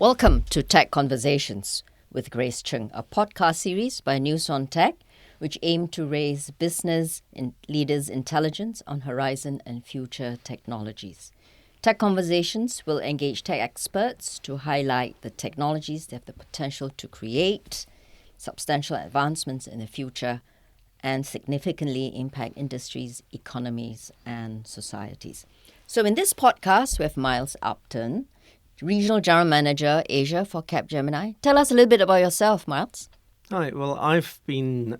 Welcome to Tech Conversations with Grace Chng, a podcast series by News on Tech, which aim to raise business and leaders' intelligence on horizon and future technologies. Tech Conversations will engage tech experts to highlight the technologies that have the potential to create substantial advancements in the future and significantly impact industries, economies, and societies. So in this podcast, we have Miles Upton, Regional General Manager, Asia for Capgemini. Tell us a little bit about yourself, Miles. Hi, well, I've been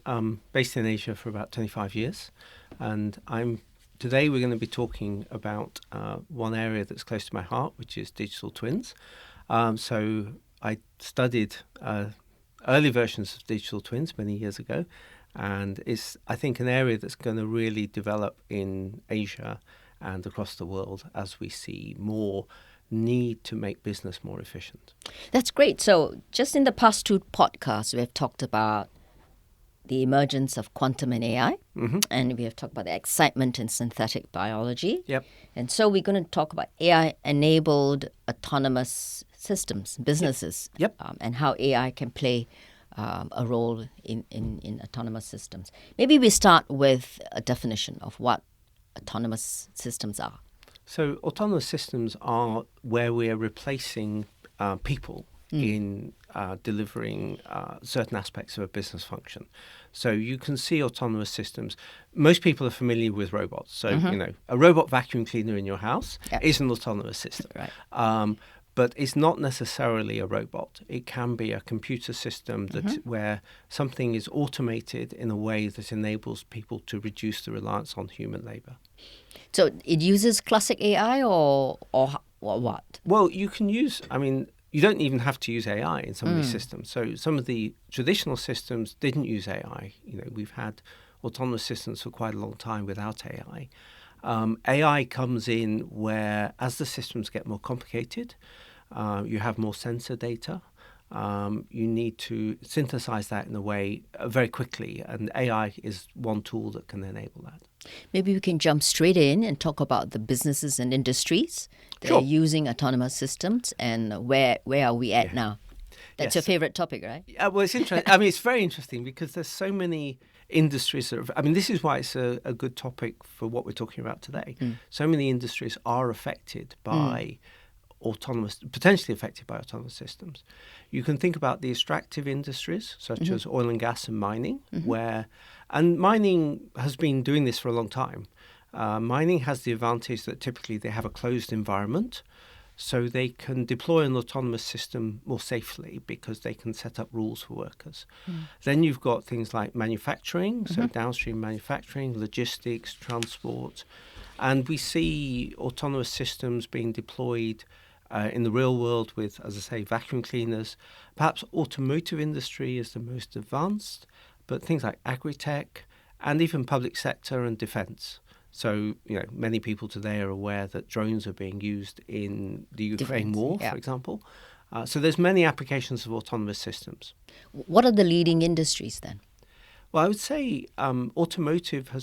based in Asia for about 25 years, and today we're going to be talking about one area that's close to my heart, which is digital twins. So I studied early versions of digital twins many years ago, and it's, I think, an area that's going to really develop in Asia and across the world as we see more need to make business more efficient. That's great. So just in the past two podcasts, we have talked about the emergence of quantum and AI, and we have talked about the excitement in synthetic biology. Yep. And so we're going to talk about AI-enabled autonomous systems, businesses, and how AI can play a role in autonomous systems. Maybe we start with a definition of what autonomous systems are. So autonomous systems are where we are replacing people in delivering certain aspects of a business function. So you can see autonomous systems. Most people are familiar with robots. So, a robot vacuum cleaner in your house is an autonomous system. Right. But it's not necessarily a robot. It can be a computer system where something is automated in a way that enables people to reduce the reliance on human labor. So it uses classic AI or what? Well, you can use, you don't even have to use AI in some of these systems. So some of the traditional systems didn't use AI. We've had autonomous systems for quite a long time without AI. AI comes in where, as the systems get more complicated, you have more sensor data. You need to synthesize that in a way very quickly, and AI is one tool that can enable that. Maybe we can jump straight in and talk about the businesses and industries that are using autonomous systems, and where are we at now? That's your favorite topic, right? Well, it's interesting. It's very interesting because there's so many industries that are, this is why it's a good topic for what we're talking about today. So many industries are affected by potentially affected by autonomous systems. You can think about the extractive industries, such as oil and gas and mining, and mining has been doing this for a long time. Mining has the advantage that typically they have a closed environment, so they can deploy an autonomous system more safely because they can set up rules for workers. Then you've got things like manufacturing, so downstream manufacturing, logistics, transport, and we see autonomous systems being deployed in the real world with, as I say, vacuum cleaners. Perhaps automotive industry is the most advanced, but things like agri-tech and even public sector and defense. So, many people today are aware that drones are being used in the Ukraine war, for example. So there's many applications of autonomous systems. What are the leading industries then? Well, I would say automotive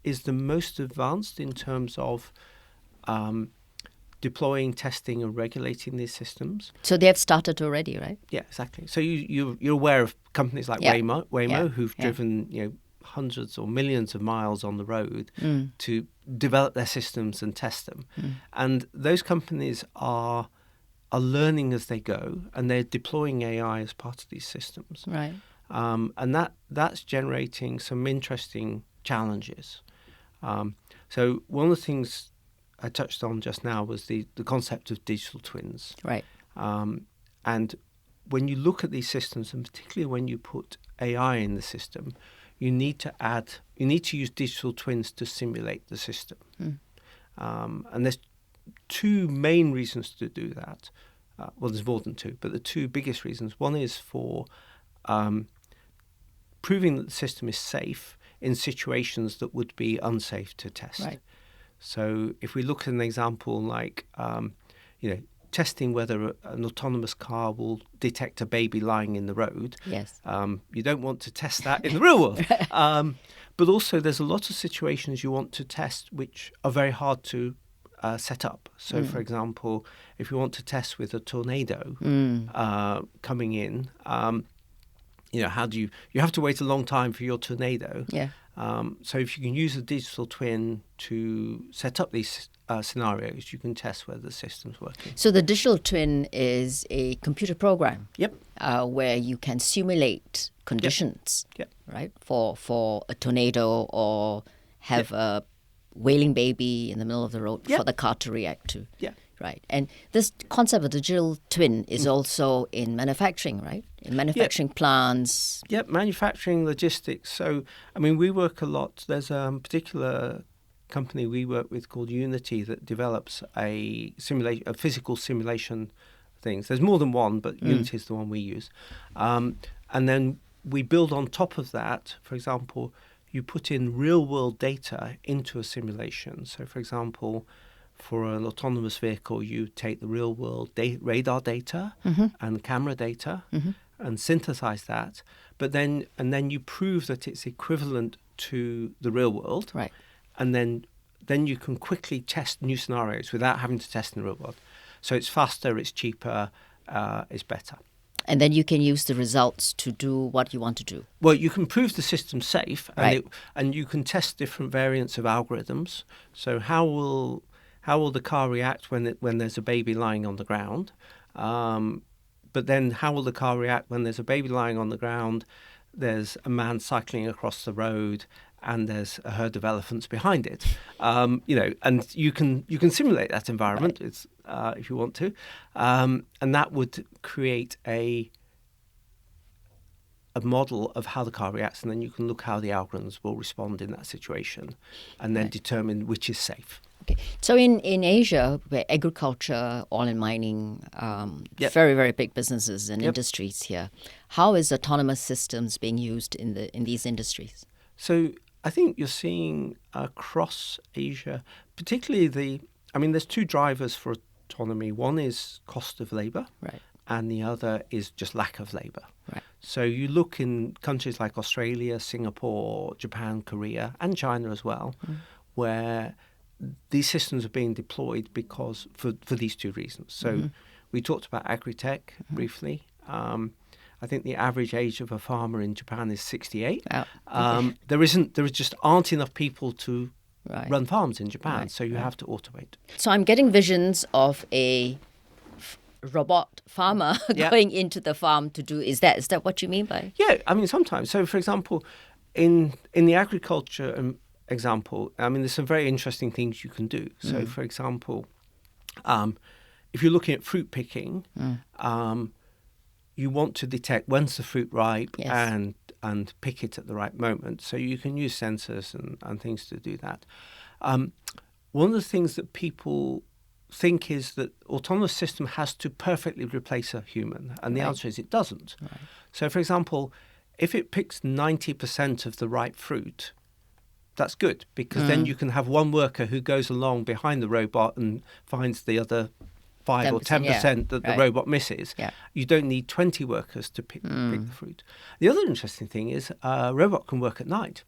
is the most advanced in terms of deploying, testing, and regulating these systems. So they have started already, right? Yeah, exactly. So you're aware of companies like Waymo who've driven hundreds or millions of miles on the road to develop their systems and test them. And those companies are learning as they go, and they're deploying AI as part of these systems. Right. And that's generating some interesting challenges. So one of the things I touched on just now was the concept of digital twins. Right. And when you look at these systems, and particularly when you put AI in the system, you need to use digital twins to simulate the system. And there's two main reasons to do that. Well, there's more than two, but the two biggest reasons. One is for proving that the system is safe in situations that would be unsafe to test. Right. So if we look at an example like, testing whether an autonomous car will detect a baby lying in the road, you don't want to test that in the real world. But also there's a lot of situations you want to test which are very hard to set up. So, for example, if you want to test with a tornado coming in, how do you have to wait a long time for your tornado. Yeah. So if you can use a digital twin to set up these scenarios, you can test whether the system's working. So the digital twin is a computer program. Yep. Where you can simulate conditions, Yep. right, for a tornado or have a wailing baby in the middle of the road for the car to react to. Yeah. Right. And this concept of digital twin is also in manufacturing, right? In manufacturing plants. Yep, manufacturing, logistics. So, we work a lot. There's a particular company we work with called Unity that develops a physical simulation things. There's more than one, but Unity is the one we use. And then we build on top of that. For example, you put in real-world data into a simulation. So, for example, for an autonomous vehicle, you take the real-world radar data and camera data and synthesize that, but then you prove that it's equivalent to the real world, right? And then you can quickly test new scenarios without having to test in the real world. So it's faster, it's cheaper, it's better. And then you can use the results to do what you want to do. Well, you can prove the system's safe, right. and you can test different variants of algorithms. So how will the car react when there's a baby lying on the ground? But then how will the car react when there's a baby lying on the ground, there's a man cycling across the road, and there's a herd of elephants behind it? And you can simulate that environment if you want to, and that would create a model of how the car reacts, and then you can look how the algorithms will respond in that situation, and then determine which is safe. Okay. So in Asia, where agriculture, oil and mining, very, very big businesses and industries here, how is autonomous systems being used in these industries? So I think you're seeing across Asia, particularly there's two drivers for autonomy. One is cost of labor, right, and the other is just lack of labor. Right. So you look in countries like Australia, Singapore, Japan, Korea, and China as well, where these systems are being deployed because for these two reasons. So we talked about agri-tech briefly. I think the average age of a farmer in Japan is 68. There just aren't enough people to run farms in Japan, so you have to automate. So I'm getting visions of a robot farmer going into the farm to do. Is that what you mean by? Yeah, sometimes. So, for example, in the agriculture example, there's some very interesting things you can do. So, for example, if you're looking at fruit picking, you want to detect when's the fruit ripe and pick it at the right moment. So you can use sensors and things to do that. One of the things that people think is that autonomous system has to perfectly replace a human, and the answer is it doesn't. Right. So, for example, if it picks 90% of the ripe fruit, that's good, because then you can have one worker who goes along behind the robot and finds the other 5 or 10% that the robot misses. Yeah. You don't need 20 workers to pick the fruit. The other interesting thing is a robot can work at night.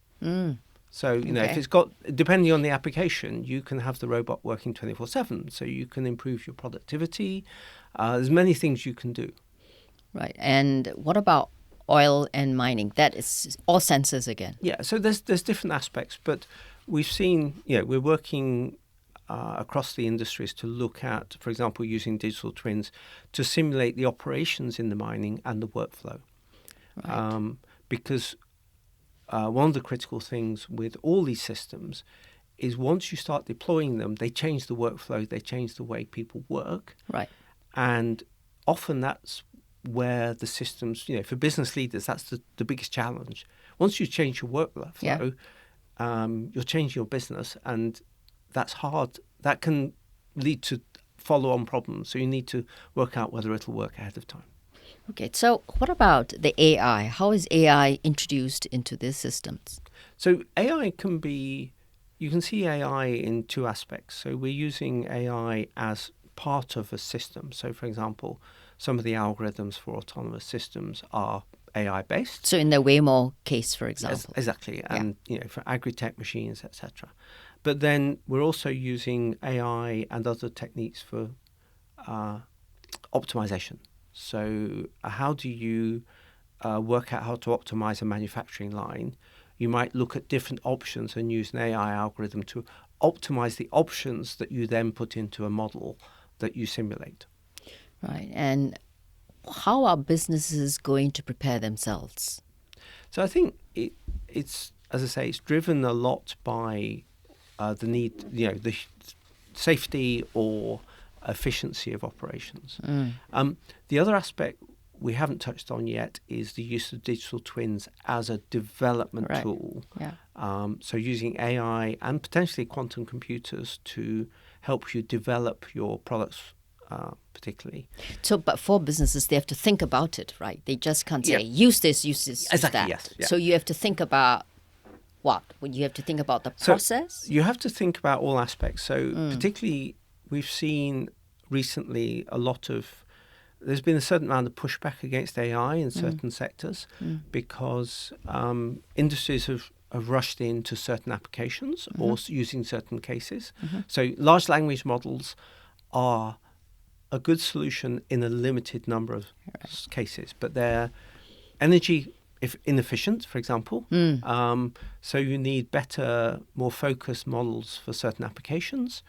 So, if it's got, depending on the application, you can have the robot working 24/7. So you can improve your productivity. There's many things you can do. Right. And what about oil and mining? That is all sensors again. Yeah. So there's different aspects, but we've seen, we're working across the industries to look at, for example, using digital twins to simulate the operations in the mining and the workflow. Right. Because one of the critical things with all these systems is once you start deploying them, they change the workflow, they change the way people work. Right. And often that's where the systems, for business leaders, that's the biggest challenge. Once you change your workflow, you're changing your business, and that's hard. That can lead to follow-on problems. So you need to work out whether it'll work ahead of time. Okay, so what about the AI? How is AI introduced into these systems? So AI you can see AI in two aspects. So we're using AI as part of a system. So, for example, some of the algorithms for autonomous systems are AI-based. So in the Waymo case, for example. Exactly, and for agri-tech machines, etc. But then we're also using AI and other techniques for optimization. So how do you work out how to optimize a manufacturing line? You might look at different options and use an AI algorithm to optimize the options that you then put into a model that you simulate. Right. And how are businesses going to prepare themselves? So I think it's, as I say, it's driven a lot by the need, the safety or efficiency of operations. The other aspect we haven't touched on yet is the use of digital twins as a development tool. Yeah. So using AI and potentially quantum computers to help you develop your products particularly. So, but for businesses, they have to think about it, right? They just can't say, use this, use Exactly, that. yes, yeah. So you have to think about what? Well, you have to think about the process? So you have to think about all aspects. So particularly we've seen recently there's been a certain amount of pushback against AI in certain sectors because industries have rushed into certain applications or using certain cases. So large language models are a good solution in a limited number of cases, but they're energy inefficient, for example. So you need better, more focused models for certain applications.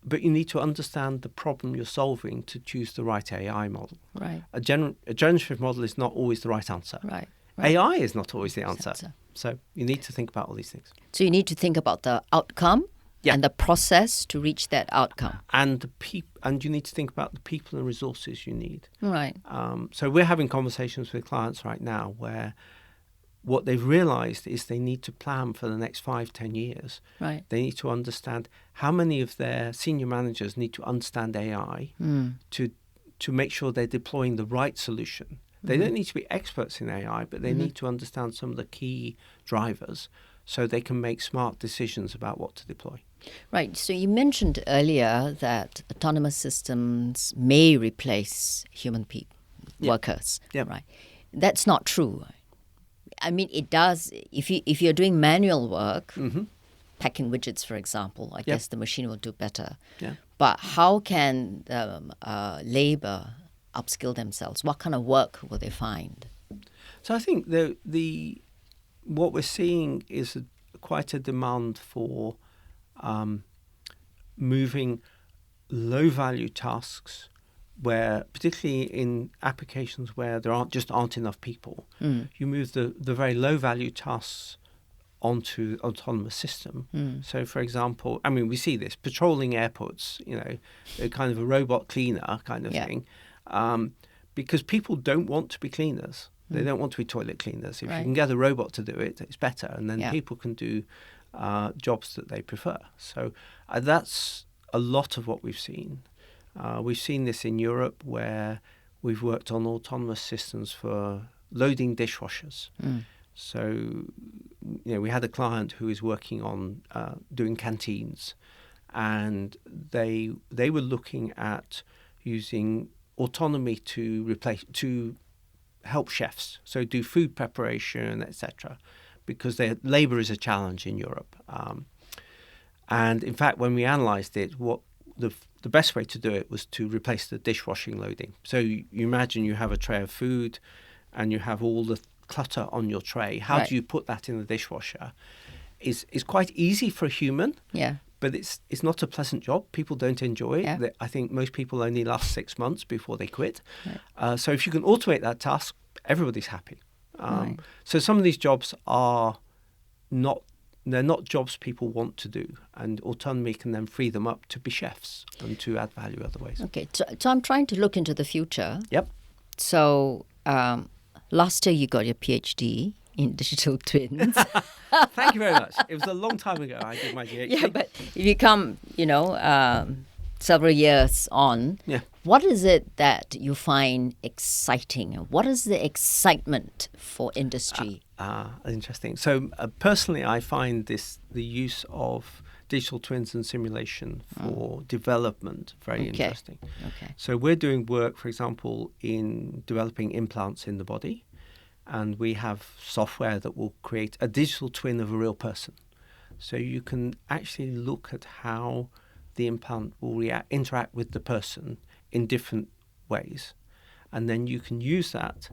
But you need to understand the problem you're solving to choose the right AI model. Right. A generative model is not always the right answer. Right. AI is not always the answer. So you need to think about all these things. So you need to think about the outcome and the process to reach that outcome. And you need to think about the people and resources you need. Right. So we're having conversations with clients right now where what they've realized is they need to plan for the next 5-10 years. Right. They need to understand how many of their senior managers need to understand AI to make sure they're deploying the right solution. They don't need to be experts in AI, but they need to understand some of the key drivers so they can make smart decisions about what to deploy. Right. So you mentioned earlier that autonomous systems may replace human workers. Yeah. Right. That's not true. I mean, it does. If you're doing manual work, packing widgets, for example, I guess the machine will do better. Yeah. But how can labor upskill themselves? What kind of work will they find? So I think what we're seeing is quite a demand for moving low-value tasks, where particularly in applications where there aren't enough people, you move the very low-value tasks onto autonomous system. So, for example, I mean, we see this patrolling airports, a kind of a robot cleaner kind of thing, because people don't want to be cleaners. They don't want to be toilet cleaners. If you can get a robot to do it, it's better, and then people can do jobs that they prefer. So that's a lot of what we've seen. We've seen this in Europe where we've worked on autonomous systems for loading dishwashers. So, we had a client who is working on doing canteens, and they were looking at using autonomy to help chefs, so do food preparation, etc., because their labor is a challenge in Europe. And in fact, when we analysed it, what the best way to do it was to replace the dishwashing loading. So you imagine you have a tray of food, and you have all the clutter on your tray. How do you put that in the dishwasher? Is quite easy for a human. Yeah. But it's not a pleasant job. People don't enjoy it. Yeah. I think most people only last 6 months before they quit. So if you can automate that task, everybody's happy. So some of these jobs they're not jobs people want to do, and autonomy can then free them up to be chefs and to add value other ways. Okay, so I'm trying to look into the future. Yep. So last year you got your PhD in digital twins. Thank you very much. It was a long time ago I did my PhD. Yeah, but if you come, several years on, what is it that you find exciting? What is the excitement for industry? Interesting. So personally, I find the use of digital twins and simulation for development very interesting. Okay. So we're doing work, for example, in developing implants in the body, and we have software that will create a digital twin of a real person. So you can actually look at how the implant will interact with the person in different ways. And then you can use that.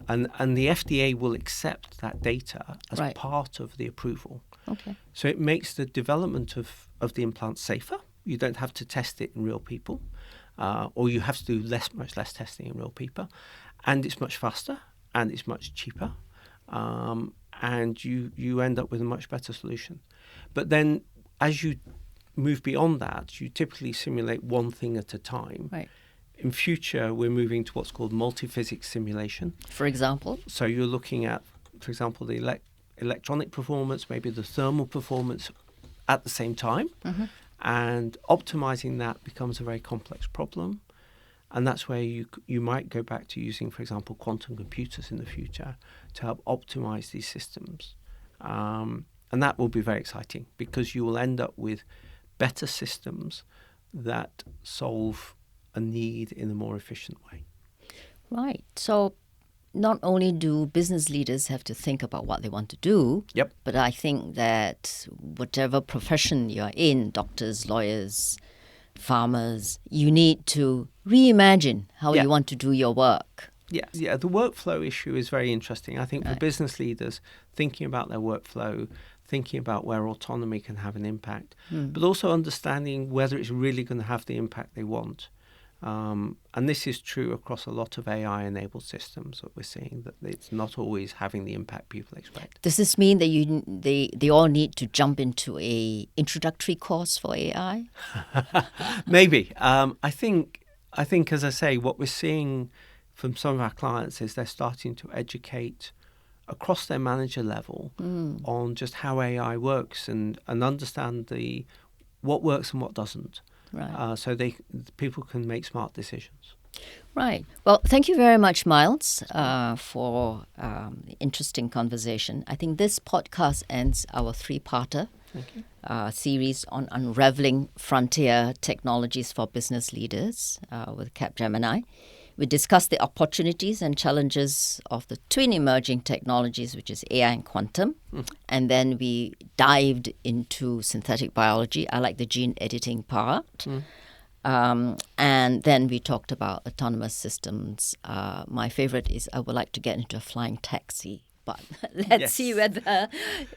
And the FDA will accept that data as Right. part of the approval. Okay. So it makes the development of the implant safer. You don't have to test it in real people, or you have to do much less testing in real people. And it's much faster, and it's much cheaper. And you end up with a much better solution. But then as you move beyond that, you typically simulate one thing at a time. Right. In future, we're moving to what's called multi-physics simulation. For example? So you're looking at, for example, the electronic performance, maybe the thermal performance at the same time. Mm-hmm. And optimizing that becomes a very complex problem. And that's where you might go back to using, for example, quantum computers in the future to help optimize these systems. And that will be very exciting because you will end up with better systems that solve a need in a more efficient way. Right. So not only do business leaders have to think about what they want to do, Yep. but I think that whatever profession you're in, doctors, lawyers, farmers, you need to reimagine how Yeah. you want to do your work. Yeah, the workflow issue is very interesting. I think for Right. business leaders, thinking about their workflow, thinking about where autonomy can have an impact, but also understanding whether it's really going to have the impact they want. And this is true across a lot of AI-enabled systems that we're seeing, that it's not always having the impact people expect. Does this mean that they all need to jump into a introductory course for AI? Maybe. I think, as I say, what we're seeing from some of our clients is they're starting to educate across their manager level on just how AI works and understand what works and what doesn't. Right. So people can make smart decisions. Right. Well, thank you very much, Miles, for the interesting conversation. I think this podcast ends our three-parter series on unraveling frontier technologies for business leaders with Capgemini. We discussed the opportunities and challenges of the twin emerging technologies, which is AI and quantum. And then we dived into synthetic biology. I like the gene editing part. And then we talked about autonomous systems. My favorite is I would like to get into a flying taxi. But let's see whether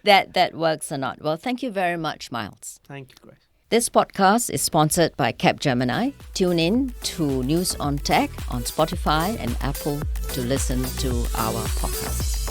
that works or not. Well, thank you very much, Miles. Thank you, Grace. This podcast is sponsored by Capgemini. Tune in to News on Tech on Spotify and Apple to listen to our podcasts.